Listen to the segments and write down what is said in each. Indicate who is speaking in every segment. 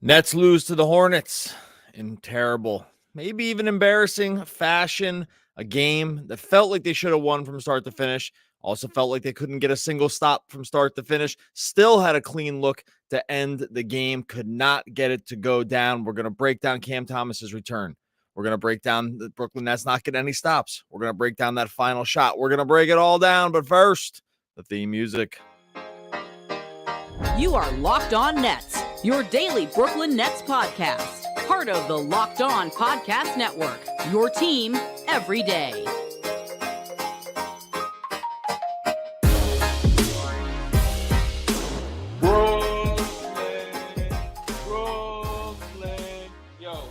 Speaker 1: Nets lose to the Hornets in terrible, maybe even embarrassing fashion. A game that felt like they should have won from start to finish. Also felt like they couldn't get a single stop from start to finish. Still had a clean look to end the game. Could not get it to go down. We're going to break down Cam Thomas's return. We're going to break down the Brooklyn Nets not getting any stops. We're going to break down that final shot. We're going to break it all down. But first, the theme music.
Speaker 2: You are Locked On Nets, your daily Brooklyn Nets podcast. Part of the Locked On Podcast Network, your team every day.
Speaker 1: Brooklyn, yo.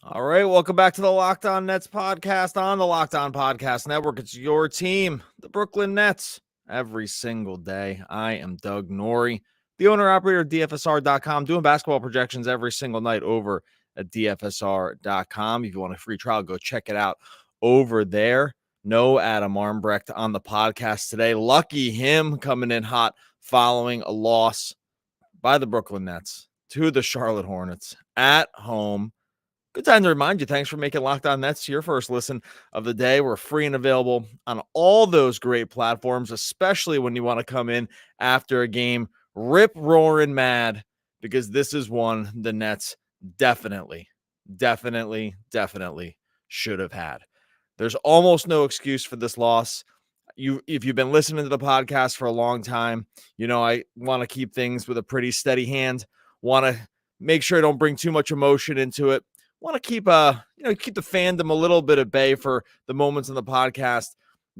Speaker 1: All right, welcome back to the Locked On Nets podcast on the Locked On Podcast Network. It's your team, the Brooklyn Nets, every single day. I am Doug Norrie, the owner-operator of DFSR.com, doing basketball projections every single night over at DFSR.com. If you want a free trial, go check it out over there. No Adam Armbrecht on the podcast today. Lucky him, coming in hot following a loss by the Brooklyn Nets to the Charlotte Hornets at home. Good time to remind you, thanks for making Locked On Nets your first listen of the day. We're free and available on all those great platforms, especially when you want to come in after a game rip-roaring mad, because this is one the Nets definitely should have had. There's almost no excuse for this loss. If you've been listening to the podcast for a long time, you know I want to keep things with a pretty steady hand, want to make sure I don't bring too much emotion into it. Want to keep keep the fandom a little bit at bay for the moments in the podcast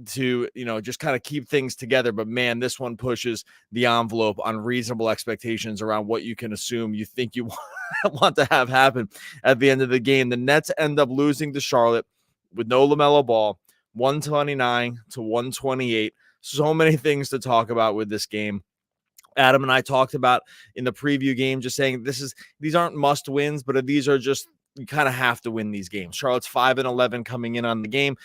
Speaker 1: to just kind of keep things together. But man, this one pushes the envelope on reasonable expectations around what you can assume you think you want to have happen at the end of the game. The Nets end up losing to Charlotte with no LaMelo Ball, 129-128. So many things to talk about with this game. Adam and I talked about in the preview game, just saying these aren't must wins, but these are just, you kind of have to win these games. Charlotte's 5-11 coming in on the game.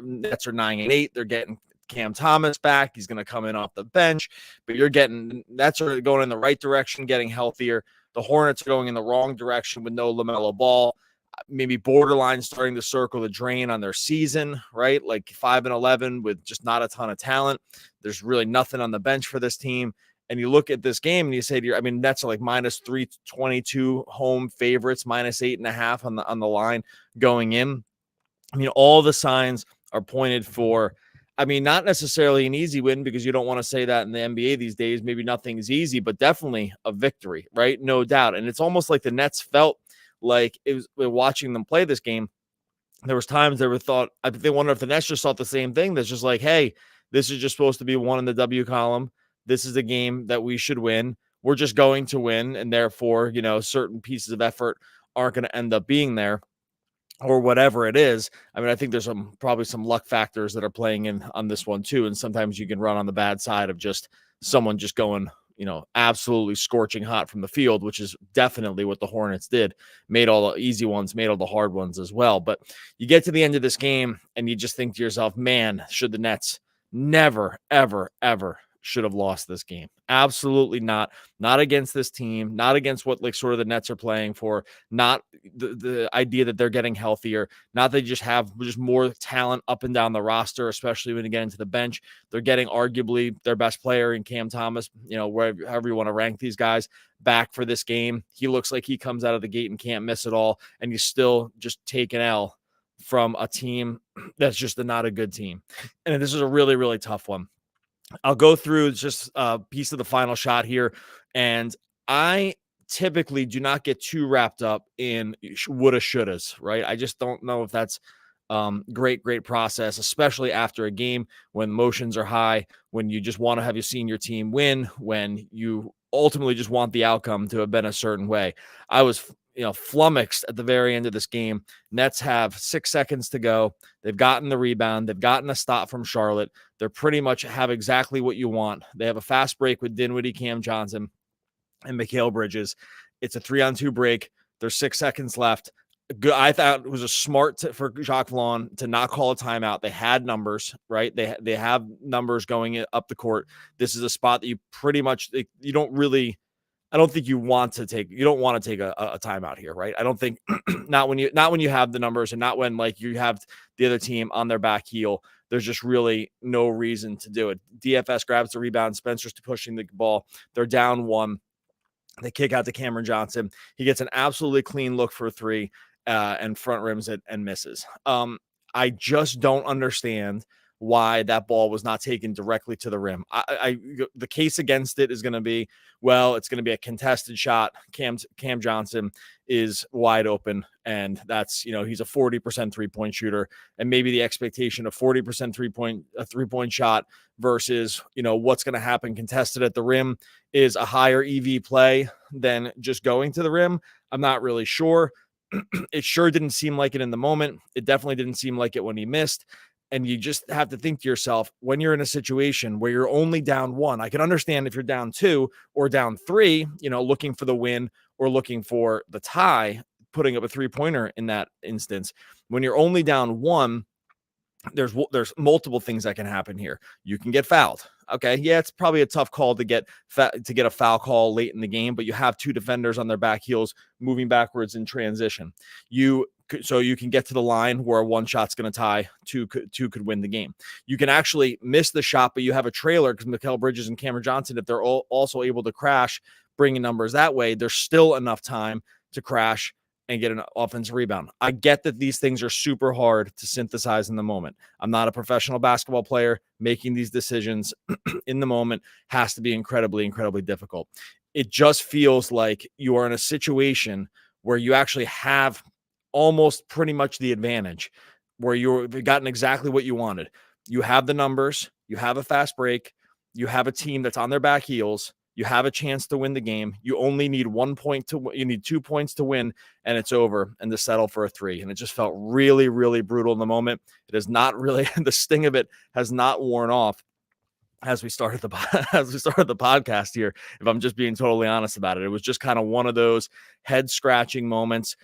Speaker 1: Nets are 9-8. They're getting Cam Thomas back. He's going to come in off the bench, but Nets are going in the right direction, getting healthier. The Hornets are going in the wrong direction with no LaMelo Ball. Maybe borderline starting to circle the drain on their season, right? Like 5-11 with just not a ton of talent. There's really nothing on the bench for this team. And you look at this game and you say, Nets are like minus 322 home favorites, minus 8.5 on the line going in. All the signs are pointed for, not necessarily an easy win, because you don't want to say that in the NBA these days. Maybe nothing is easy, but definitely a victory, right? No doubt. And it's almost like the Nets felt like it was watching them play this game. There was times they wonder if the Nets just thought the same thing. That's just like, hey, this is just supposed to be one in the W column. This is a game that we should win. We're just going to win. And therefore, certain pieces of effort aren't going to end up being there or whatever it is. I think there's probably some luck factors that are playing in on this one too. And sometimes you can run on the bad side of just someone just going, absolutely scorching hot from the field, which is definitely what the Hornets did. Made all the easy ones, made all the hard ones as well. But you get to the end of this game and you just think to yourself, man, should the Nets never, ever, ever should have lost this game. Absolutely not. Not against this team, not against what sort of the Nets are playing for, not the idea that they're getting healthier, not that they just have more talent up and down the roster, especially when you get into the bench. They're getting arguably their best player in Cam Thomas, however you want to rank these guys, back for this game. He looks like he comes out of the gate and can't miss it all, and you still just take an L from a team that's just not a good team. And this is a really, really tough one. I'll go through just a piece of the final shot here. And I typically do not get too wrapped up in woulda, shouldas, right? I just don't know if that's great process, especially after a game when emotions are high, when you just want to have your senior team win, when you ultimately just want the outcome to have been a certain way. I was flummoxed at the very end of this game. Nets have 6 seconds to go. They've gotten the rebound. They've gotten a stop from Charlotte. They're pretty much have exactly what you want. They have a fast break with Dinwiddie, Cam Johnson, and Mikal Bridges. It's a 3-on-2 break. There's 6 seconds left. I thought it was a smart for Jacques Vaughn to not call a timeout. They had numbers, right? They have numbers going up the court. This is a spot that you pretty much, you don't really I don't think you don't want to take a timeout here, right? I don't think not when you have the numbers and not when like you have the other team on their back heel. There's just really no reason to do it. DFS grabs the rebound. Spencer's pushing the ball. They're down 1. They kick out to Cameron Johnson. He gets an absolutely clean look for 3 and front rims it and misses. I just don't understand why that ball was not taken directly to the rim. The case against it is going to be, well, it's going to be a contested shot. Cam Johnson is wide open, and that's, he's a 40% 3-point shooter, and maybe the expectation of 40% three-point shot versus, what's going to happen contested at the rim is a higher EV play than just going to the rim. I'm not really sure. It sure didn't seem like it in the moment. It definitely didn't seem like it when he missed. And you just have to think to yourself, when you're in a situation where you're only down 1, I can understand if you're down 2 or down 3, looking for the win or looking for the tie, putting up a 3-pointer in that instance. When you're only down 1, there's multiple things that can happen here. You can get fouled. Okay, yeah, it's probably a tough call to get a foul call late in the game, but you have 2 defenders on their back heels moving backwards in transition. So you can get to the line where one shot's going to tie, two could win the game. You can actually miss the shot, but you have a trailer because Mikal Bridges and Cameron Johnson, if they're also able to crash, bringing numbers that way, there's still enough time to crash and get an offensive rebound. I get that these things are super hard to synthesize in the moment. I'm not a professional basketball player. Making these decisions in the moment has to be incredibly, incredibly difficult. It just feels like you are in a situation where you actually have almost pretty much the advantage, where you've gotten exactly what you wanted. You have the numbers, you have a fast break, you have a team that's on their back heels, you have a chance to win the game. You only need 1 point you need 2 points to win, and it's over, and to settle for a 3. And it just felt really, really brutal in the moment. It is not really, the sting of it has not worn off as we started the podcast here. If I'm just being totally honest about it, it was just kind of one of those head scratching moments.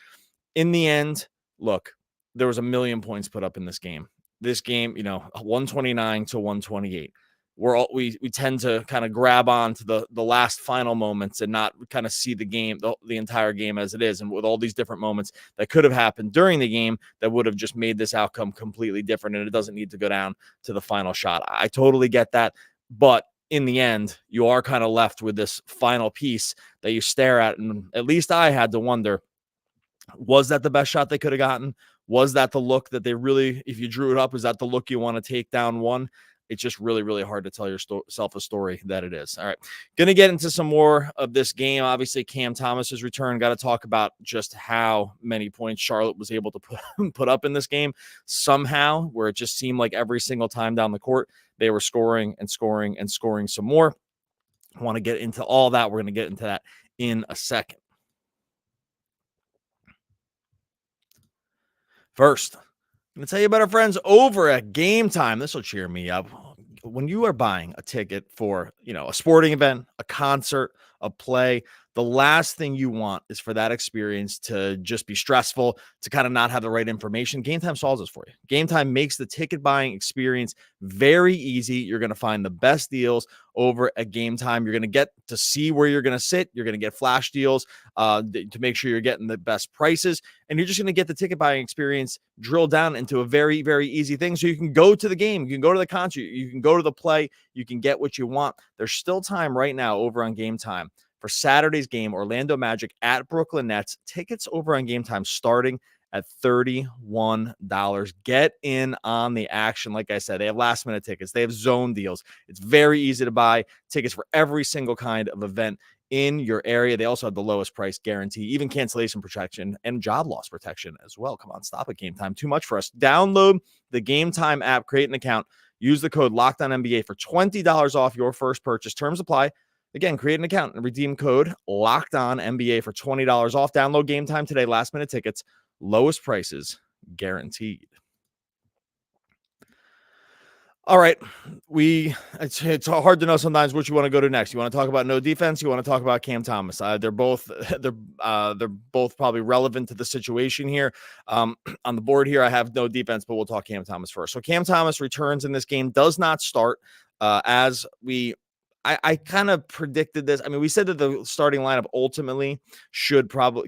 Speaker 1: In the end, look, there was 1 million points put up in this game. This game, 129 to 128. We tend to kind of grab on to the last final moments and not kind of see the game, the entire game as it is. And with all these different moments that could have happened during the game that would have just made this outcome completely different. And it doesn't need to go down to the final shot. I totally get that. But in the end, you are kind of left with this final piece that you stare at. And at least I had to wonder, was that the best shot they could have gotten? Was that the look that they really, if you drew it up, is that the look you want to take down 1? It's just really, really hard to tell yourself a story that it is. All right. Going to get into some more of this game. Obviously, Cam Thomas's return. Got to talk about just how many points Charlotte was able to put up in this game somehow, where it just seemed like every single time down the court, they were scoring and scoring and scoring some more. I want to get into all that. We're going to get into that in a second. First, I'm going to tell you about our friends over at Gametime. This will cheer me up. When you are buying a ticket for, a sporting event, a concert, a play, the last thing you want is for that experience to just be stressful, to kind of not have the right information. Gametime solves this for you. Gametime makes the ticket buying experience very easy. You're going to find the best deals over at Gametime. You're going to get to see where you're going to sit. You're going to get flash deals to make sure you're getting the best prices. And you're just going to get the ticket buying experience drilled down into a very, very easy thing. So you can go to the game, you can go to the concert, you can go to the play, you can get what you want. There's still time right now over on Gametime for Saturday's game, Orlando Magic at Brooklyn Nets. Tickets over on Gametime starting at $31. Get in on the action. Like I said, they have last minute tickets. They have zone deals. It's very easy to buy tickets for every single kind of event in your area. They also have the lowest price guarantee, even cancellation protection and job loss protection as well. Come on, stop at Gametime. Too much for us. Download the Gametime app, create an account, use the code LOCKEDONNBA for $20 off your first purchase. Terms apply. Again, create an account and redeem code LOCKEDONNBA for $20 off. Download Gametime today. Last minute tickets, lowest prices guaranteed. All right, it's hard to know sometimes which you want to go to next. You want to talk about no defense? You want to talk about Cam Thomas? They're both probably relevant to the situation here. On the board here, I have no defense, but we'll talk Cam Thomas first. So Cam Thomas returns in this game, does not start as we I kind of predicted this. I mean, we said that the starting lineup ultimately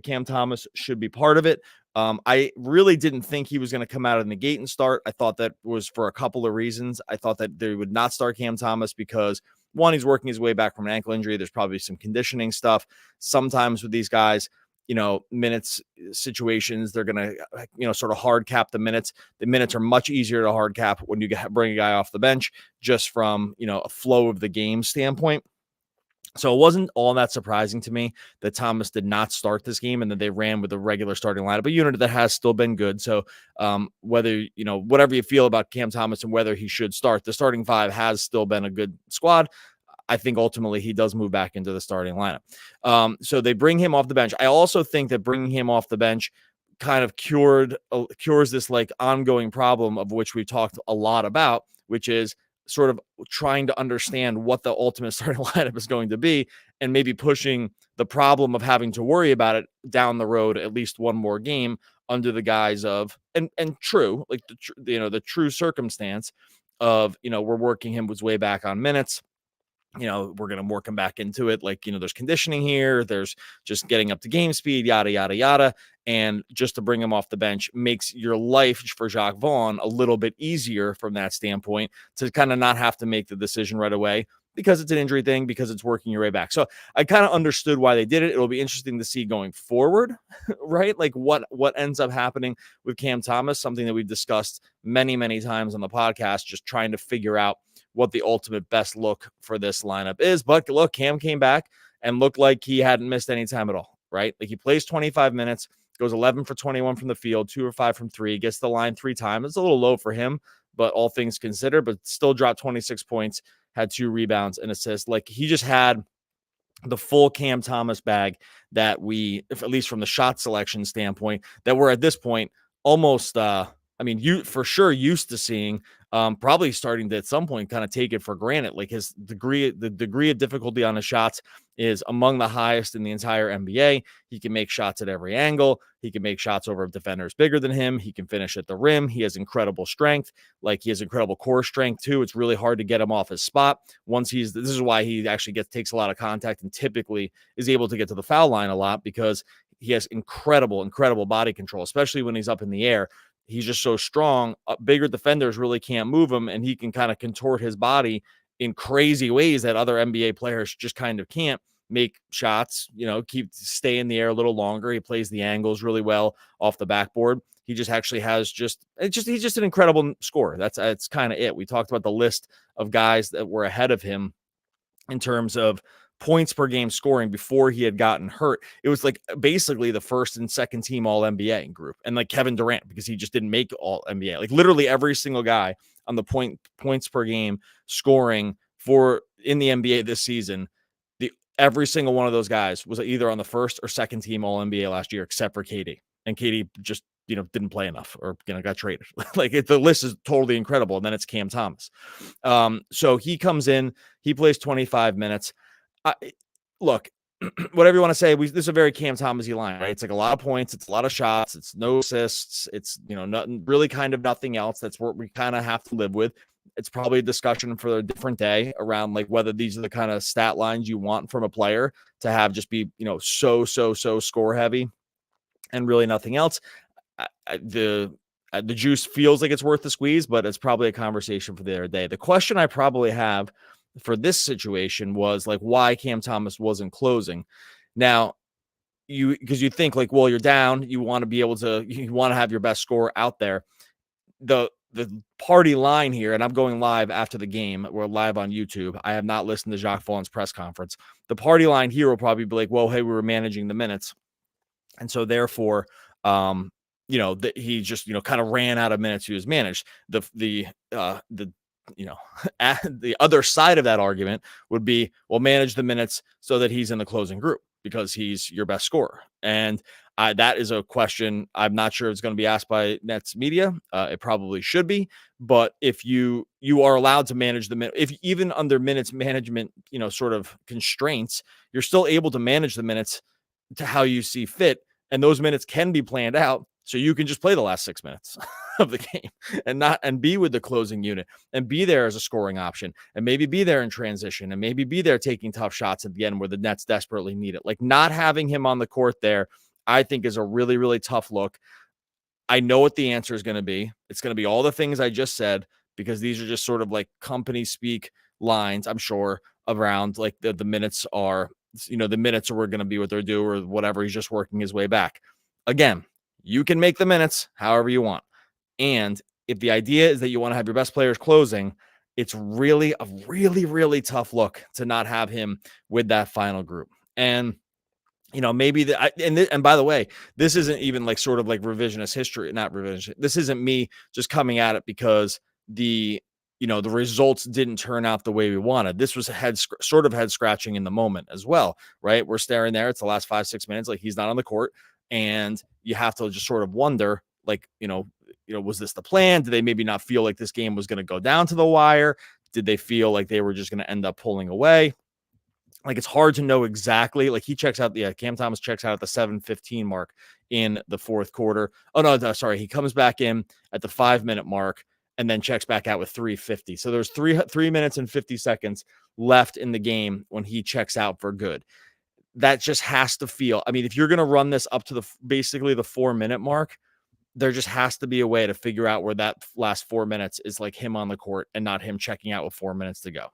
Speaker 1: Cam Thomas should be part of it. I really didn't think he was going to come out of the gate and start. I thought that was for a couple of reasons. I thought that they would not start Cam Thomas because, one, he's working his way back from an ankle injury. There's probably some conditioning stuff. Sometimes with these guys, minutes situations, they're going to, sort of hard cap the minutes. The minutes are much easier to hard cap when you bring a guy off the bench, just from, a flow of the game standpoint. So it wasn't all that surprising to me that Thomas did not start this game and that they ran with the regular starting lineup, a unit that has still been good. So whether, whatever you feel about Cam Thomas and whether he should start, the starting five has still been a good squad. I think ultimately he does move back into the starting lineup. So they bring him off the bench. I also think that bringing him off the bench kind of cures this like ongoing problem of which we've talked a lot about, which is sort of trying to understand what the ultimate starting lineup is going to be and maybe pushing the problem of having to worry about it down the road at least one more game under the guise of and true, like the true circumstance of, we're working him his way back on minutes. We're going to work him back into it. Like, there's conditioning here. There's just getting up to game speed, yada, yada, yada. And just to bring him off the bench makes your life for Jacques Vaughn a little bit easier from that standpoint to kind of not have to make the decision right away because it's an injury thing, because it's working your way back. So I kind of understood why they did it. It'll be interesting to see going forward, right? Like what ends up happening with Cam Thomas, something that we've discussed many, many times on the podcast, just trying to figure out what the ultimate best look for this lineup is. But look, Cam came back and looked like he hadn't missed any time at all, right? Like he plays 25 minutes, goes 11 for 21 from the field, 2 or 5 from 3, gets the line 3 times. It's a little low for him, but all things considered, but still dropped 26 points, had 2 rebounds and assists. Like he just had the full Cam Thomas bag that we, if at least from the shot selection standpoint, that we're at this point almost, you for sure used to seeing, probably starting to at some point kind of take it for granted. Like the degree of difficulty on his shots is among the highest in the entire NBA. He can make shots at every angle. He can make shots over defenders bigger than him. He can finish at the rim. He has incredible strength. Like he has incredible core strength too. It's really hard to get him off his spot. This is why he actually takes a lot of contact and typically is able to get to the foul line a lot, because he has incredible body control, especially when he's up in the air. He's just so strong. Bigger defenders really can't move him, and he can kind of contort his body in crazy ways that other NBA players just kind of can't. Make shots, stay in the air a little longer. He plays the angles really well off the backboard. He just actually has he's just an incredible scorer. That's kind of it. We talked about the list of guys that were ahead of him in terms of points per game scoring before he had gotten hurt. It was like basically the first and second team all NBA group, and like Kevin Durant, because he just didn't make all NBA. Like literally every single guy on the points per game scoring for in the NBA this season, every single one of those guys was either on the first or second team all NBA last year, except for KD. And KD just didn't play enough or got traded. Like the list is totally incredible. And then it's Cam Thomas. So he comes in, he plays 25 minutes. Look, whatever you want to say, this is a very Cam Thomas-y line, right? It's like a lot of points, it's a lot of shots, it's no assists, it's nothing really, kind of nothing else. That's what we kind of have to live with. It's probably a discussion for a different day around like whether these are the kind of stat lines you want from a player to have just be so score heavy and really nothing else. The juice feels like it's worth the squeeze, but it's probably a conversation for the other day. The question I probably have for this situation was like why Cam Thomas wasn't closing. Now, because you think like, well, you're down, you want to have your best scorer out there. The party line here, and I'm going live after the game. We're live on YouTube. I have not listened to Jacques Vaughn's press conference. The party line here will probably be like, well, hey, we were managing the minutes, and so therefore, he just kind of ran out of minutes he was managed. The other side of that argument would be, well, manage the minutes so that he's in the closing group because he's your best scorer. And that is a question I'm not sure it's going to be asked by Nets media. It probably should be, but if you are allowed to manage the minute, if even under minutes management, sort of constraints, you're still able to manage the minutes to how you see fit. And those minutes can be planned out. So you can just play the last 6 minutes. of the game and be with the closing unit and be there as a scoring option and maybe be there in transition and maybe be there taking tough shots at the end where the Nets desperately need it. Like, not having him on the court there, I think, is a really, really tough look. I know what the answer is going to be. It's going to be all the things I just said, because these are just sort of like company speak lines, I'm sure, around like the minutes are, the minutes are going to be what they're due or whatever. He's just working his way back. Again, you can make the minutes however you want. And if the idea is that you want to have your best players closing, it's really a really, really tough look to not have him with that final group. And maybe and by the way, this isn't even like sort of like revisionist history, not revisionist. This isn't me just coming at it because the results didn't turn out the way we wanted. This was sort of head scratching in the moment as well, right? We're staring there. It's the last 5-6 minutes. Like, he's not on the court, and you have to just sort of wonder, like, was this the plan? Did they maybe not feel like this game was going to go down to the wire? Did they feel like they were just going to end up pulling away? Like, it's hard to know exactly. Like, he checks out, Cam Thomas checks out at the 7:15 mark in the fourth quarter. Oh, no, sorry. He comes back in at the 5-minute mark and then checks back out with 3:50. So there's 3 minutes and 50 seconds left in the game when he checks out for good. That just has to feel, I mean, if you're going to run this up to basically the 4-minute mark, there just has to be a way to figure out where that last 4 minutes is like him on the court and not him checking out with 4 minutes to go.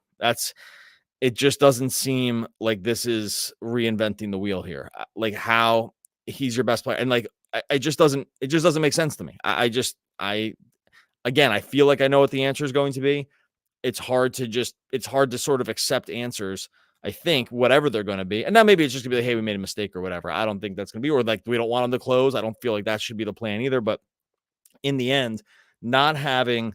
Speaker 1: It just doesn't seem like this is reinventing the wheel here. Like, how he's your best player. And like, it just doesn't make sense to me. Again, I feel like I know what the answer is going to be. It's hard to sort of accept answers, I think, whatever they're going to be. And now maybe it's just gonna be like, hey, we made a mistake or whatever. I don't think that's going to be, or like, we don't want him to close. I don't feel like that should be the plan either. But in the end, not having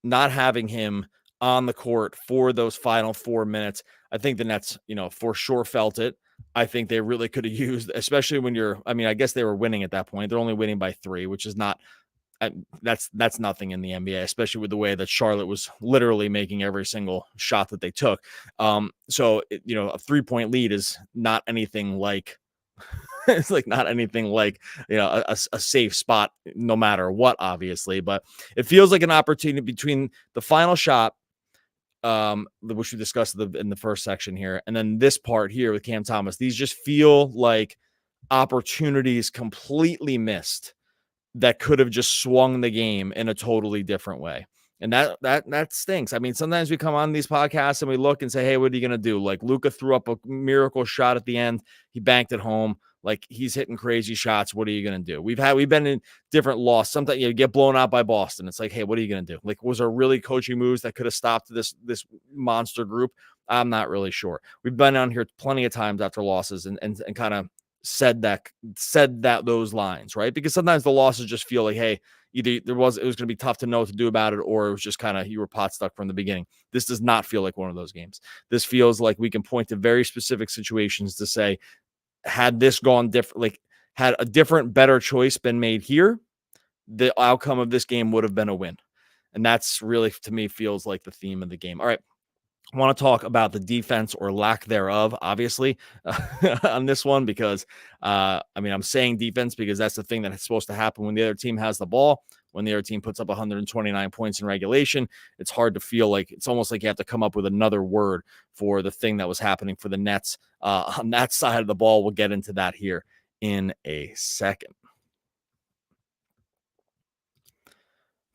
Speaker 1: him on the court for those final 4 minutes, I think the Nets, for sure felt it. I think they really could have used, especially when I guess they were winning at that point. They're only winning by 3, which is not, that's nothing in the NBA, especially with the way that Charlotte was literally making every single shot that they took. So a 3-point lead is not anything like, it's like not anything like, a safe spot no matter what, obviously. But it feels like an opportunity between the final shot, which we discussed in the first section here, and then this part here with Cam Thomas. These just feel like opportunities completely missed that could have just swung the game in a totally different way. And that stinks. I mean, sometimes we come on these podcasts and we look and say, hey, what are you going to do? Like, Luka threw up a miracle shot at the end. He banked it home. Like, he's hitting crazy shots. What are you going to do? We've been in different losses. Sometimes you get blown out by Boston. It's like, hey, what are you going to do? Like, was there really coaching moves that could have stopped this monster group? I'm not really sure. We've been on here plenty of times after losses and kind of said that those lines, right? Because sometimes the losses just feel like, hey, either it was going to be tough to know what to do about it, or it was just kind of, you were pot stuck from the beginning. This does not feel like one of those games. This feels like we can point to very specific situations to say, had this gone different, like had a different, better choice been made here, the outcome of this game would have been a win. And that's really, to me, feels like the theme of the game. All right. I want to talk about the defense or lack thereof, obviously, on this one, because, I'm saying defense because that's the thing that's supposed to happen when the other team has the ball. When the other team puts up 129 points in regulation, it's hard to feel like, it's almost like you have to come up with another word for the thing that was happening for the Nets on that side of the ball. We'll get into that here in a second.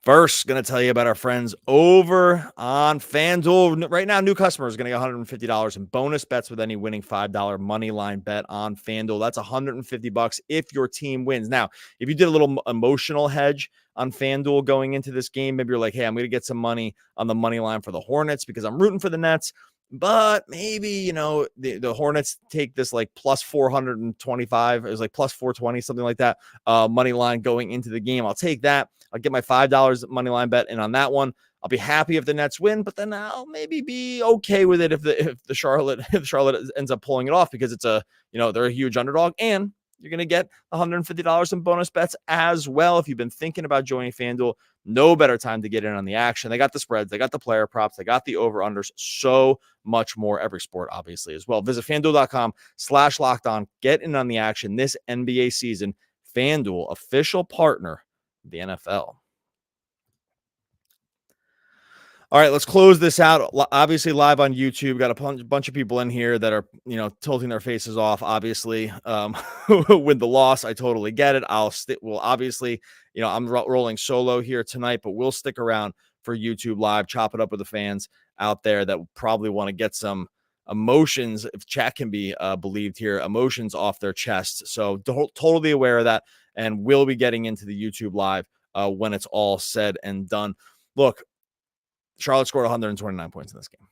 Speaker 1: First, going to tell you about our friends over on FanDuel. Right now, new customers are going to get $150 in bonus bets with any winning $5 money line bet on FanDuel. That's $150 if your team wins. Now, if you did a little emotional hedge on FanDuel going into this game, maybe you're like, hey, I'm going to get some money on the money line for the Hornets because I'm rooting for the Nets. But maybe, the Hornets take this like plus 425. It was like plus 420, something like that, money line going into the game. I'll take that. I'll get my $5 money line bet in on that one. I'll be happy if the Nets win, but then I'll maybe be okay with it if Charlotte ends up pulling it off, because it's they're a huge underdog, and you're going to get $150 in bonus bets as well. If you've been thinking about joining FanDuel, no better time to get in on the action. They got the spreads, they got the player props, they got the over-unders, so much more. Every sport, obviously, as well. Visit FanDuel.com/LockedOn. Get in on the action this NBA season. FanDuel, official partner of the NFL. All right, let's close this out. Obviously, live on YouTube. Got a bunch of people in here that are, tilting their faces off. Obviously, with the loss, I totally get it. Well, obviously, I'm rolling solo here tonight, but we'll stick around for YouTube live. Chop it up with the fans out there that probably want to get some emotions, if chat can be believed here, emotions off their chest. So totally aware of that, and we'll be getting into the YouTube live when it's all said and done. Look. Charlotte scored 129 points in this game.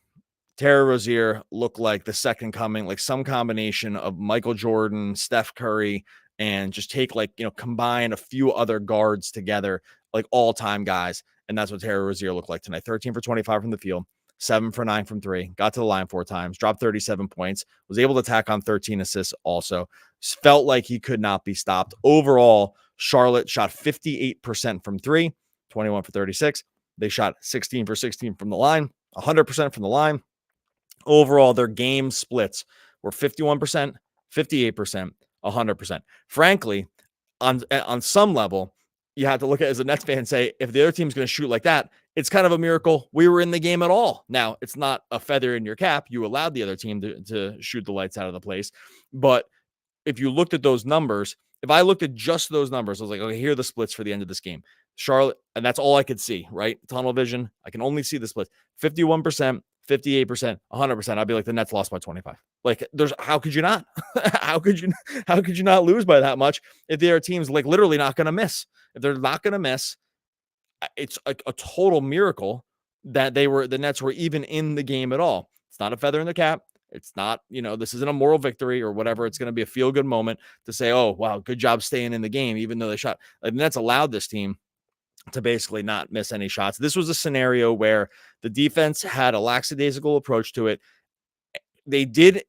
Speaker 1: Terry Rozier looked like the second coming, like some combination of Michael Jordan, Steph Curry, and just take combine a few other guards together, like all-time guys. And that's what Terry Rozier looked like tonight. 13 for 25 from the field, 7 for 9 from 3, got to the line 4 times, dropped 37 points, was able to tack on 13 assists also. Felt like he could not be stopped. Overall, Charlotte shot 58% from 3, 21 for 36. They shot 16 for 16 from the line, 100% from the line. Overall, their game splits were 51%, 58%, 100%. Frankly, on some level, you have to look at it as a Nets fan and say, if the other team's going to shoot like that, it's kind of a miracle we were in the game at all. Now, it's not a feather in your cap. You allowed the other team to shoot the lights out of the place. But if you looked at those numbers, if I looked at just those numbers, I was like, okay, here are the splits for the end of this game. Charlotte, and that's all I could see, right? Tunnel vision. I can only see the splits. 51%, 58%, 100%. I'd be like, the Nets lost by 25. Like, how could you not? how could you not lose by that much if their team's like literally not going to miss? If they're not going to miss, it's a total miracle that the Nets were even in the game at all. It's not a feather in the cap. It's not, this isn't a moral victory or whatever. It's going to be a feel-good moment to say, oh, wow, good job staying in the game, even though they shot. Like, the Nets allowed this team to basically not miss any shots. This was a scenario where the defense had a lackadaisical approach to it. It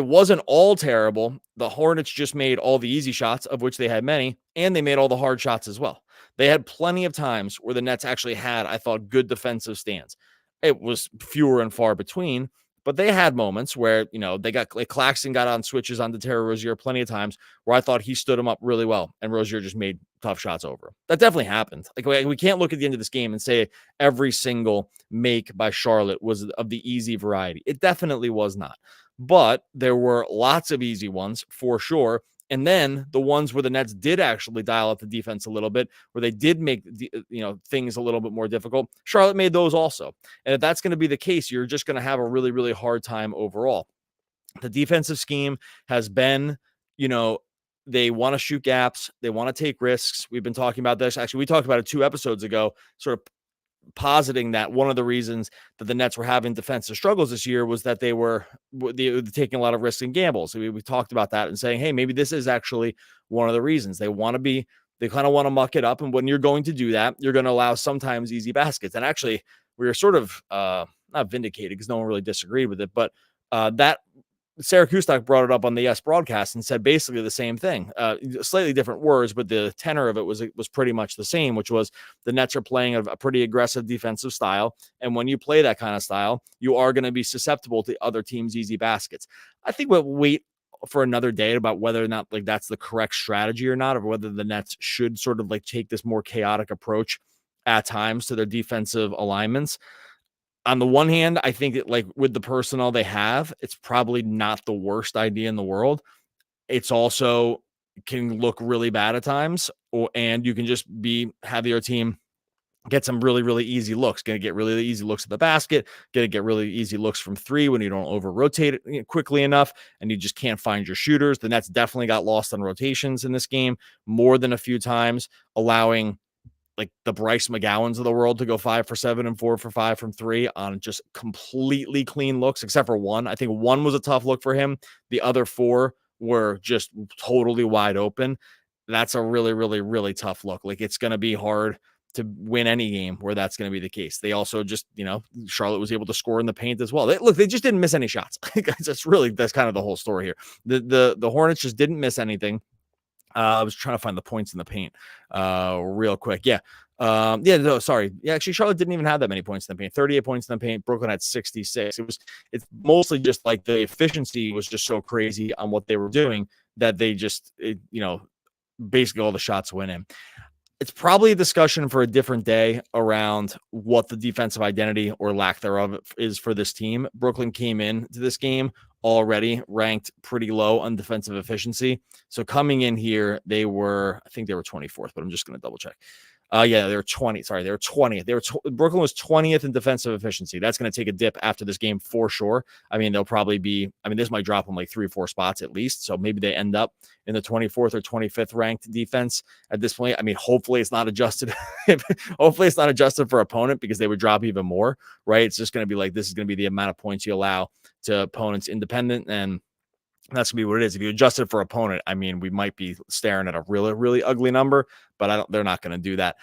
Speaker 1: wasn't all terrible. The Hornets just made all the easy shots, of which they had many, and they made all the hard shots as well. They had plenty of times where the Nets actually had, I thought, good defensive stands. It was fewer and far between, but they had moments where, they got like Claxton got on switches onto Terry Rozier plenty of times where I thought he stood him up really well and Rozier just made tough shots over him. That definitely happened. Like, we can't look at the end of this game and say every single make by Charlotte was of the easy variety. It definitely was not. But there were lots of easy ones for sure. And then the ones where the Nets did actually dial up the defense a little bit, where they did make things a little bit more difficult, Charlotte made those also. And if that's going to be the case, you're just going to have a really, really hard time overall. The defensive scheme has been, they want to shoot gaps. They want to take risks. We've been talking about this. Actually, we talked about it 2 episodes ago, sort of positing that one of the reasons that the Nets were having defensive struggles this year was that they were taking a lot of risks and gambles. So we talked about that and saying, hey, maybe this is actually one of the reasons. They kind of want to muck it up. And when you're going to do that, you're going to allow sometimes easy baskets. And actually, we were sort of not vindicated because no one really disagreed with it, but that Sarah Kustok brought it up on the Yes broadcast and said basically the same thing, slightly different words, but the tenor of it was pretty much the same, which was the Nets are playing a pretty aggressive defensive style. And when you play that kind of style, you are going to be susceptible to other teams' easy baskets. I think we'll wait for another day about whether or not like that's the correct strategy or not, or whether the Nets should sort of like take this more chaotic approach at times to their defensive alignments. On the one hand, I think that like with the personnel they have, it's probably not the worst idea in the world. It's also can look really bad at times, and you can just have your team get some really, really easy looks. Going to get really easy looks at the basket. Going to get really easy looks from 3 when you don't over rotate it quickly enough, and you just can't find your shooters. The Nets definitely got lost on rotations in this game more than a few times, allowing like the Bryce McGowans of the world to go 5 for 7 and 4 for 5 from 3 on just completely clean looks, except for one. I think one was a tough look for him. The other 4 were just totally wide open. That's a really, really, really tough look. Like, it's going to be hard to win any game where that's going to be the case. They also just, Charlotte was able to score in the paint as well. They just didn't miss any shots. that's kind of the whole story here. The Hornets just didn't miss anything. I was trying to find the points in the paint real quick. Actually, Charlotte didn't even have that many points in the paint. 38 points in the paint. Brooklyn had 66. It's mostly just like the efficiency was just so crazy on what they were doing that they just, basically all the shots went in. It's probably a discussion for a different day around what the defensive identity or lack thereof is for this team. Brooklyn came into this game already ranked pretty low on defensive efficiency. So coming in here, I think they were 24th, but I'm just going to double check. Yeah, they were 20. Sorry, they were 20th. Brooklyn was 20th in defensive efficiency. That's going to take a dip after this game for sure. I mean, they'll probably be, this might drop them like 3 or 4 spots at least. So maybe they end up in the 24th or 25th ranked defense at this point. I mean, hopefully it's not adjusted. Hopefully it's not adjusted for opponent, because they would drop even more, right? It's just going to be like, this is going to be the amount of points you allow to opponents independent, and that's gonna be what it is. If you adjust it for opponent, I mean, we might be staring at a really, really ugly number, but they're not going to do that.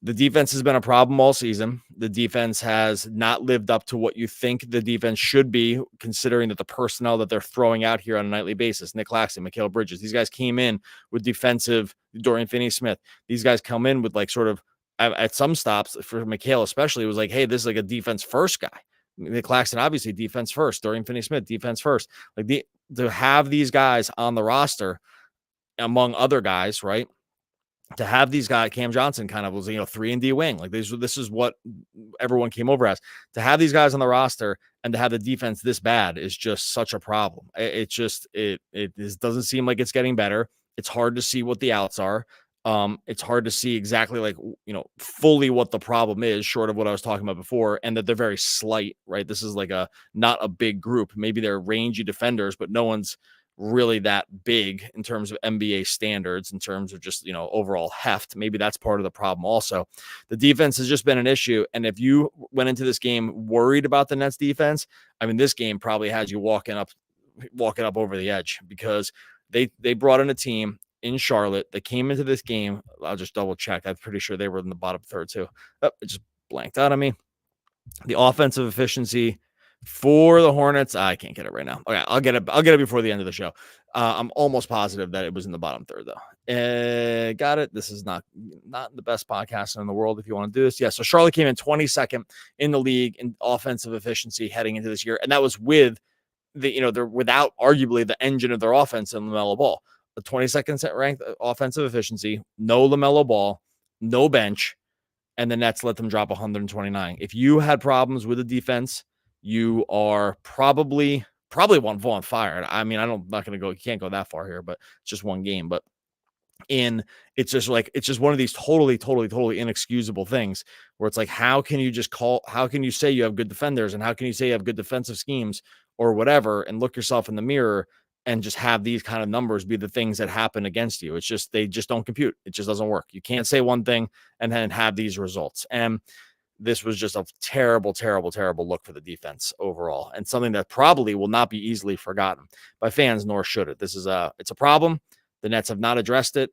Speaker 1: The defense has been a problem all season. The defense has not lived up to what you think the defense should be, considering that the personnel that they're throwing out here on a nightly basis, Nick Claxton, Mikal Bridges, these guys came in with defensive, Dorian Finney-Smith. These guys come in with like sort of at some stops for Mikal, especially, it was like, hey, this is like a defense first guy. Nick Claxton, obviously defense first. Dorian Finney-Smith, defense first. Like to have these guys on the roster, among other guys, right? To have these guys, Cam Johnson kind of was, 3-and-D wing. Like this is what everyone came over as. To have these guys on the roster and to have the defense this bad is just such a problem. It doesn't seem like it's getting better. It's hard to see what the outs are. It's hard to see exactly fully what the problem is, short of what I was talking about before, and that they're very slight, right? This is like not a big group. Maybe they're rangy defenders, but no one's really that big in terms of NBA standards, in terms of just, overall heft. Maybe that's part of the problem also. The defense has just been an issue. And if you went into this game worried about the Nets defense, this game probably has you walking up over the edge, because they brought in a team in Charlotte that came into this game. I'll just double check. I'm pretty sure they were in the bottom third too. Oh, it just blanked out on me. The offensive efficiency for the Hornets, I can't get it right now. Okay, I'll get it before the end of the show. I'm almost positive that it was in the bottom third though. Got it. This is not the best podcast in the world if you want to do this. Yeah, so Charlotte came in 22nd in the league in offensive efficiency heading into this year, and that was with they're without arguably the engine of their offense in LaMelo Ball. The 22nd ranked offensive efficiency, no LaMelo Ball, no bench, and the Nets let them drop 129. If you had problems with the defense, you are probably on fire. I'm not going to go, you can't go that far here, but it's just one game. But it's just one of these totally inexcusable things where it's like, how can you say you have good defenders, and how can you say you have good defensive schemes or whatever, and look yourself in the mirror and just have these kind of numbers be the things that happen against you? It's just, they just don't compute. It just doesn't work. You can't say one thing and then have these results. And this was just a terrible look for the defense overall, and something that probably will not be easily forgotten by fans, nor should it. It's a problem. The Nets have not addressed it.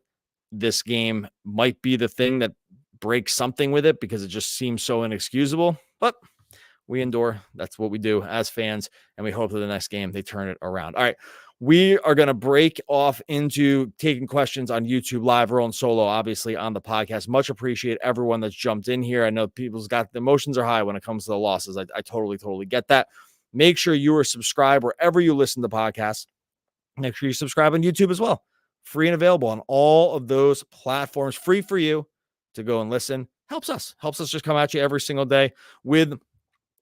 Speaker 1: This game might be the thing that breaks something with it, because it just seems so inexcusable, but we endure. That's what we do as fans, and we hope that the next game they turn it around. All right. We are going to break off into taking questions on YouTube Live. Roland Solo, obviously, on the podcast. Much appreciate everyone that's jumped in here. I know people's got the emotions are high when it comes to the losses. I totally get that. Make sure you are subscribed wherever you listen to podcasts. Make sure you subscribe on YouTube as well. Free and available on all of those platforms. Free for you to go and listen. Helps us just come at you every single day with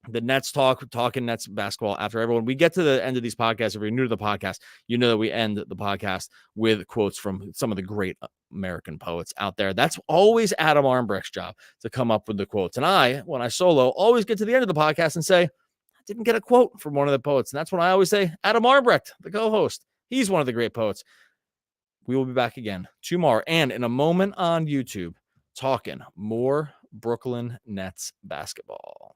Speaker 1: the Nets talking Nets basketball after everyone. We get to the end of these podcasts. If you're new to the podcast, you know that we end the podcast with quotes from some of the great American poets out there. That's always Adam Armbrecht's job to come up with the quotes. And I, when I solo, always get to the end of the podcast and say, I didn't get a quote from one of the poets. And that's when I always say, Adam Armbrecht, the co-host. He's one of the great poets. We will be back again tomorrow and in a moment on YouTube talking more Brooklyn Nets basketball.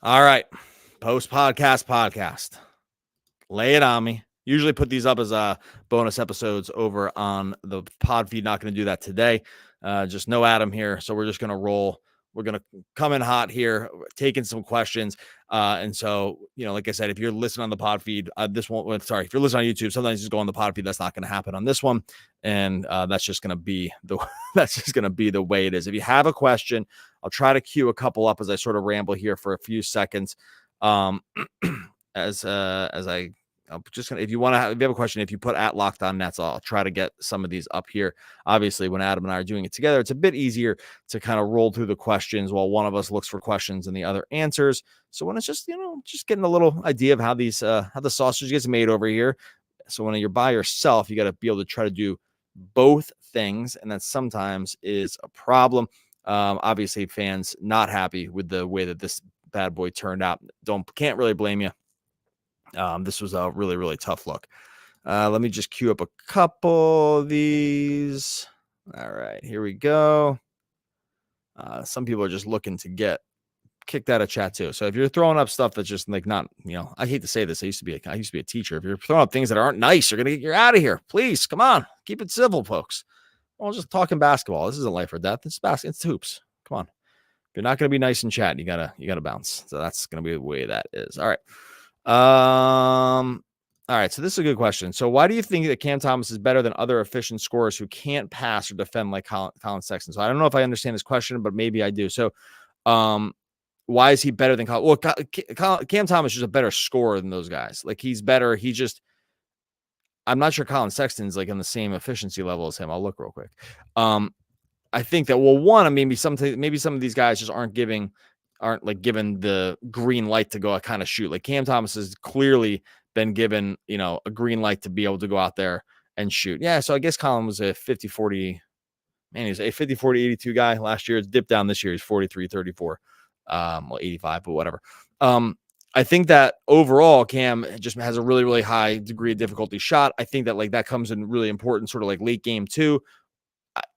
Speaker 1: All right. Post-podcast. Lay it on me. Usually put these up as bonus episodes over on the pod feed. Not going to do that today. Just no Adam here. So we're just going to roll we're going to come in hot here, taking some questions. And so, like I said, if you're listening on the pod feed, if you're listening on YouTube, sometimes just go on the pod feed. That's not going to happen on this one. And that's just going to be the way it is. If you have a question, I'll try to queue a couple up as I sort of ramble here for a few seconds. If you have a question, if you put at Locked On Nets, I'll try to get some of these up here. Obviously, when Adam and I are doing it together, it's a bit easier to kind of roll through the questions while one of us looks for questions and the other answers. So when it's just, just getting a little idea of how the sausage gets made over here. So when you're by yourself, you got to be able to try to do both things. And that sometimes is a problem. Obviously, fans not happy with the way that this bad boy turned out. Can't really blame you. This was a really, really tough look. Let me just queue up a couple of these. All right, here we go. Some people are just looking to get kicked out of chat too. So if you're throwing up stuff that's just like not, I hate to say this. I used to be a teacher. If you're throwing up things that aren't nice, you're out of here. Please, come on, keep it civil, folks. We're just talking basketball. This isn't life or death. It's hoops. Come on. If you're not going to be nice in chat, you gotta bounce. So that's going to be the way that is. All right. All right. So this is a good question. So why do you think that Cam Thomas is better than other efficient scorers who can't pass or defend like Colin Sexton? So I don't know if I understand this question, but maybe I do. So, why is he better than Colin? Well, Cam Thomas is a better scorer than those guys. Like he's better. I'm not sure Colin Sexton's like on the same efficiency level as him. I'll look real quick. I think that, maybe some of these guys just aren't given the green light to go kind of shoot. Like Cam Thomas has clearly been given, a green light to be able to go out there and shoot. Yeah. So I guess Colin was a 50-40, he's a 50-40-82 guy last year. It's dipped down this year. He's 43-34, 85, but whatever. I think that overall Cam just has a really, really high degree of difficulty shot. I think that that comes in really important sort of like late game too.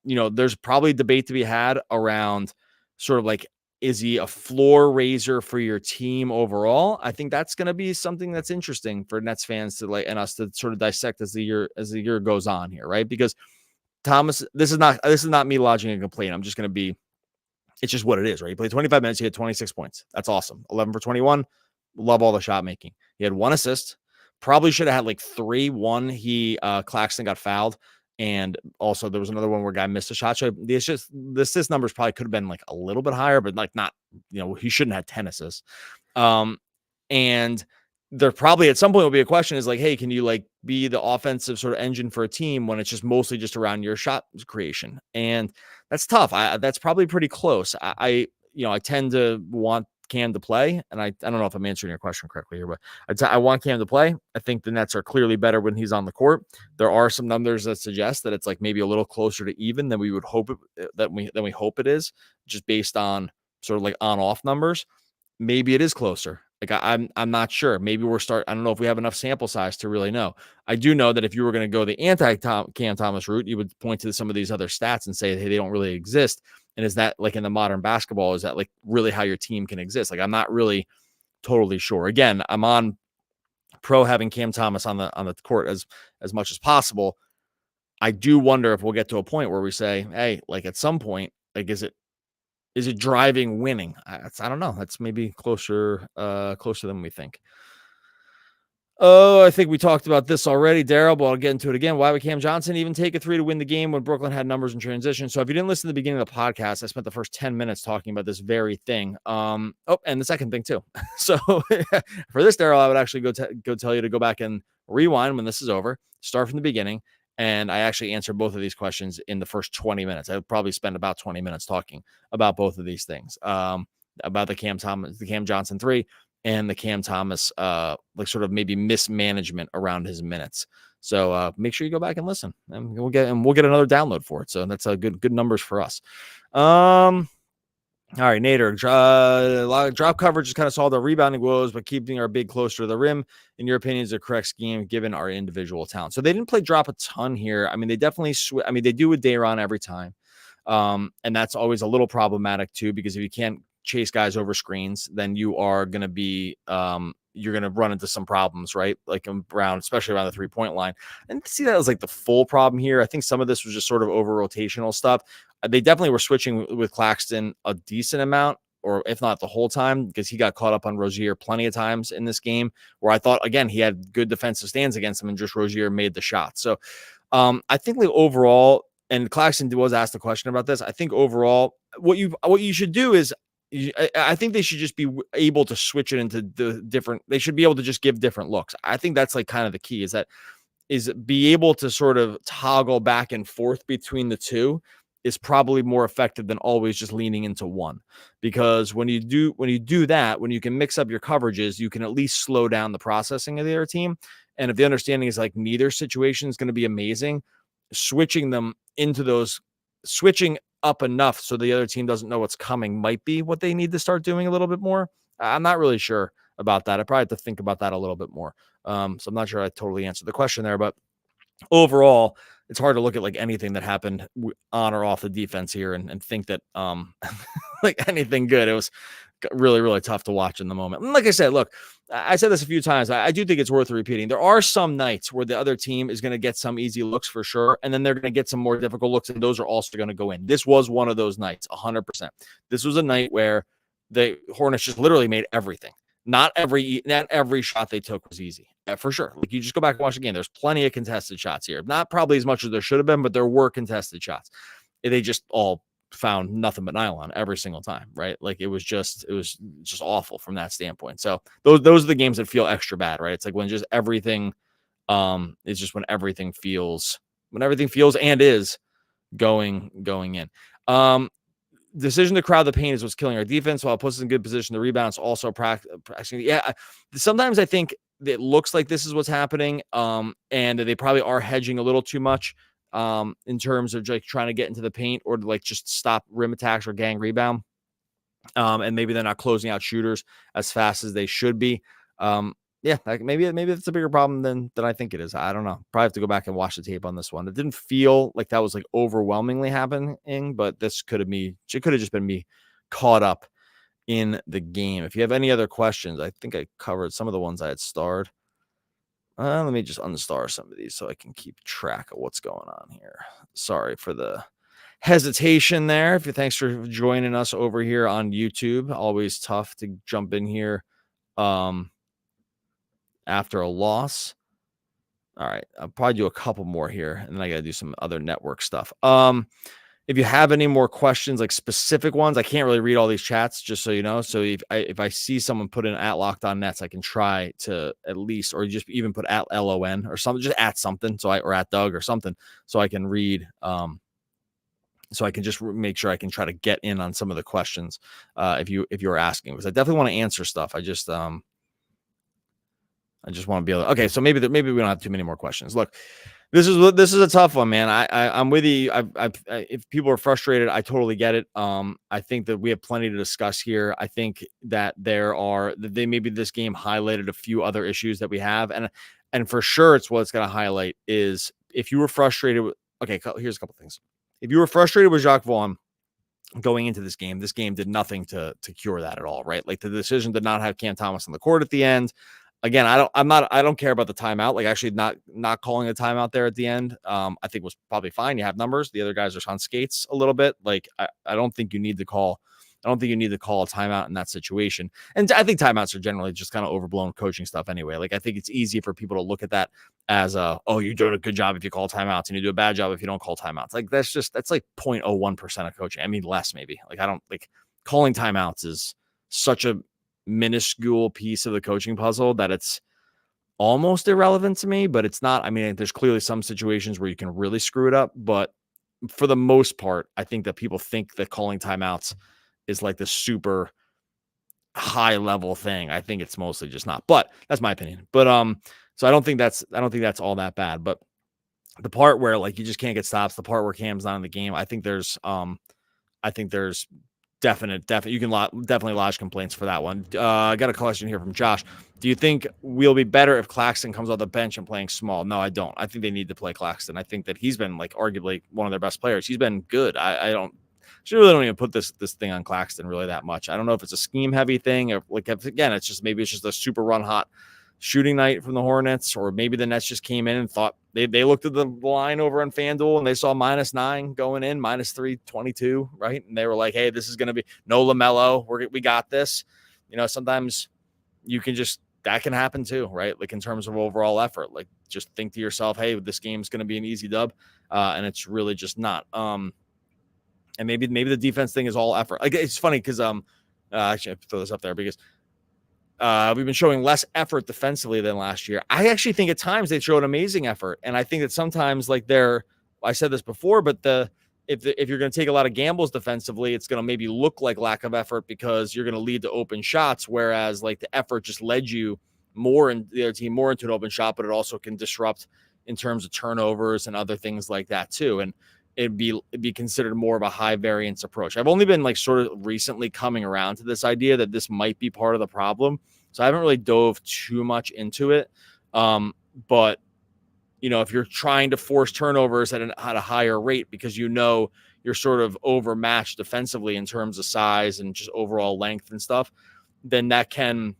Speaker 1: There's probably debate to be had around sort of like, is he a floor raiser for your team overall? I think that's going to be something that's interesting for Nets fans to and us to sort of dissect as the year goes on here, right? Because Thomas, this is not me lodging a complaint. I'm just going to be, it's just what it is, right? He played 25 minutes. He had 26 points. That's awesome. 11 for 21. Love all the shot making. He had 1 assist. Probably should have had 3. 1, Claxton got fouled. And also there was another one where a guy missed a shot. So the assist numbers probably could have been a little bit higher, but not, he shouldn't have 10 assists. And there probably at some point will be a question is hey, can you be the offensive sort of engine for a team when it's just mostly just around your shot creation? And that's tough. That's probably pretty close. I tend to want Cam to play, and I don't know if I'm answering your question correctly here, but I want Cam to play. I think the Nets are clearly better when he's on the court. There are some numbers that suggest that it's maybe a little closer to even than we would hope than we hope it is, just based on sort of on-off numbers. Maybe it is closer. I'm not sure. Maybe I don't know if we have enough sample size to really know. I do know that if you were going to go the anti-Cam Thomas route, you would point to some of these other stats and say, hey, they don't really exist. And is that in the modern basketball, is that really how your team can exist? I'm not really totally sure. Again, I'm on pro having Cam Thomas on the court as much possible. I do wonder if we'll get to a point where we say, hey, at some point, is it driving winning? I don't know. That's maybe closer than we think. Oh, I think we talked about this already, Daryl, but I'll get into it again. Why would Cam Johnson even take a 3 to win the game when Brooklyn had numbers in transition? So if you didn't listen to the beginning of the podcast, I spent the first 10 minutes talking about this very thing. And the second thing too. So for this, Daryl, I would actually go tell you to go back and rewind when this is over, start from the beginning. And I actually answered both of these questions in the first 20 minutes. I would probably spend about 20 minutes talking about both of these things, about the Cam Johnson 3 and the Cam Thomas, sort of maybe mismanagement around his minutes. So make sure you go back and listen, and we'll get another download for it. So that's a good numbers for us. All right, Nader, drop coverage is kind of solved our rebounding woes, but keeping our big closer to the rim, in your opinion, is the correct scheme given our individual talent. So they didn't play drop a ton here. I mean, they definitely they do with Day'Ron every time. And that's always a little problematic too, because if you can't chase guys over screens, then you are going to be, you're going to run into some problems, right? Especially around the 3-point line. And see, that was the full problem here. I think some of this was just sort of over rotational stuff. They definitely were switching with Claxton a decent amount, or if not the whole time, because he got caught up on Rozier plenty of times in this game where I thought, again, he had good defensive stands against him and just Rozier made the shot. So I think like overall, and Claxton was asked a question about this. I think overall, what you should do is, I think they should just be able to switch it into the different. They should be able to just give different looks. I think that's like kind of the key is be able to sort of toggle back and forth between the two is probably more effective than always just leaning into one. Because when you do that, when you can mix up your coverages, you can at least slow down the processing of the other team. And if the understanding is like neither situation is going to be amazing, switching up enough so the other team doesn't know what's coming might be what they need to start doing a little bit more. I'm not really sure about that. I probably have to think about that a little bit more. So I'm not sure I totally answered the question there, but overall, it's hard to look at like anything that happened on or off the defense here and think that like anything good. It was really, really tough to watch in the moment. And like I said, look, I said this a few times. I do think it's worth repeating. There are some nights where the other team is going to get some easy looks for sure, and then they're going to get some more difficult looks, and those are also going to go in. This was one of those nights, 100%. This was a night where the Hornets just literally made everything. Not every shot they took was easy, for sure. Like you just go back and watch the game. There's plenty of contested shots here. Not probably as much as there should have been, but there were contested shots. They just all found nothing but nylon every single time, right? Like it was just awful from that standpoint. So those are the games that feel extra bad, right? It's like when just everything it's just when everything feels and is going in. Decision to crowd the paint is what's killing our defense. While it puts us in good position, the rebounds also practicing. Yeah, sometimes I think it looks like this is what's happening, and they probably are hedging a little too much in terms of like trying to get into the paint or to like just stop rim attacks or gang rebound. And maybe they're not closing out shooters as fast as they should be. Yeah, like maybe it's a bigger problem than I think it is. I don't know. Probably have to go back and watch the tape on this one. It didn't feel like that was like overwhelmingly happening, but it could have just been me caught up in the game. If you have any other questions, I think I covered some of the ones I had starred. Let me just unstar some of these so I can keep track of what's going on here. Sorry for the hesitation there. Thanks for joining us over here on YouTube. Always tough to jump in here after a loss. All right, I'll probably do a couple more here, and then I got to do some other network stuff. If you have any more questions, like specific ones, I can't really read all these chats, just so you know. So if I see someone put in at Locked On Nets, I can try to at least, or just even put at LON or something, just at something, or at Doug or something, so I can read. So I can just make sure I can try to get in on some of the questions if you're asking, because I definitely want to answer stuff. I just want to be able to, okay. So maybe we don't have too many more questions. Look, this is a tough one, man. I'm with you. If people are frustrated, I totally get it. I think that we have plenty to discuss here. I think that maybe this game highlighted a few other issues that we have. And for sure it's what it's going to highlight is if you were frustrated with, okay, here's a couple things. If you were frustrated with Jacques Vaughn going into this game did nothing to cure that at all, right? Like the decision to not have Cam Thomas on the court at the end. Again, I don't care about the timeout. Like actually not calling a timeout there at the end, I think was probably fine. You have numbers. The other guys are on skates a little bit. Like I don't think you need to call a timeout in that situation. And I think timeouts are generally just kind of overblown coaching stuff anyway. Like I think it's easy for people to look at that as you're doing a good job if you call timeouts and you do a bad job if you don't call timeouts. Like that's like 0.01% of coaching. I mean, less maybe. Like I don't like calling timeouts is such a minuscule piece of the coaching puzzle that it's almost irrelevant to me, but it's not. I mean, there's clearly some situations where you can really screw it up, but for the most part, I think that people think that calling timeouts is like the super high level thing. I think it's mostly just not, but that's my opinion. But so I don't think that's all that bad. But the part where like you just can't get stops, the part where Cam's not in the game, I think there's definite you can definitely lodge complaints for that one. I got a question here from Josh. Do you think we'll be better if Claxton comes off the bench and playing small? No, I don't. I think they need to play Claxton. I think that he's been like arguably one of their best players. He's been good. I really don't even put this thing on Claxton really that much. I don't know if it's a scheme heavy thing or like, again, it's just a super run hot shooting night from the Hornets, or maybe the Nets just came in and thought They looked at the line over on FanDuel and they saw -9 going in, -322, right? And they were like, hey, this is going to be no LaMelo. We got this. Sometimes you can that can happen too, right? Like in terms of overall effort, like just think to yourself, hey, this game's going to be an easy dub. And it's really just not. And maybe the defense thing is all effort. Like it's funny because actually I throw this up there because we've been showing less effort defensively than last year. I actually think at times they showed amazing effort, and I think that sometimes like I said this before, but if you're going to take a lot of gambles defensively, it's going to maybe look like lack of effort because you're going to lead to open shots, whereas like the effort just led you more and the other team more into an open shot, but it also can disrupt in terms of turnovers and other things like that too. And it'd be considered more of a high variance approach. I've only been like sort of recently coming around to this idea that this might be part of the problem. So I haven't really dove too much into it. But if you're trying to force turnovers at a higher rate because you're sort of overmatched defensively in terms of size and just overall length and stuff, then it can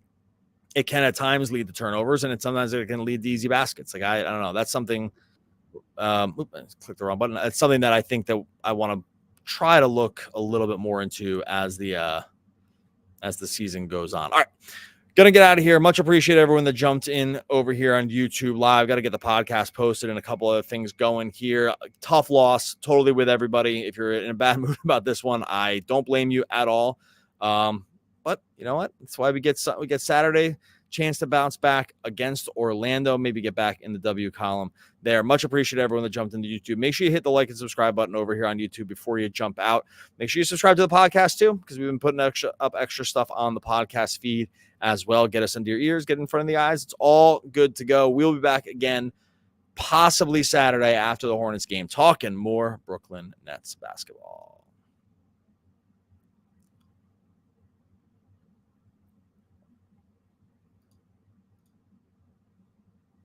Speaker 1: at times lead to turnovers, and sometimes it can lead to easy baskets. Like I don't know. That's something. I clicked the wrong button. It's something that I think that I want to try to look a little bit more into as the season goes on. All right. Gonna get out of here. Much appreciate everyone that jumped in over here on YouTube Live. Got to get the podcast posted and a couple of things going here. Tough loss, totally with everybody. If you're in a bad mood about this one, I don't blame you at all. But you know what? That's why we get Saturday chance to bounce back against Orlando. Maybe get back in the W column there. Much appreciate everyone that jumped into YouTube. Make sure you hit the like and subscribe button over here on YouTube before you jump out. Make sure you subscribe to the podcast too, because we've been putting extra stuff on the podcast feed as well. Get us into your ears, get in front of the eyes. It's all good to go. We'll be back again, possibly Saturday after the Hornets game, talking more Brooklyn Nets basketball.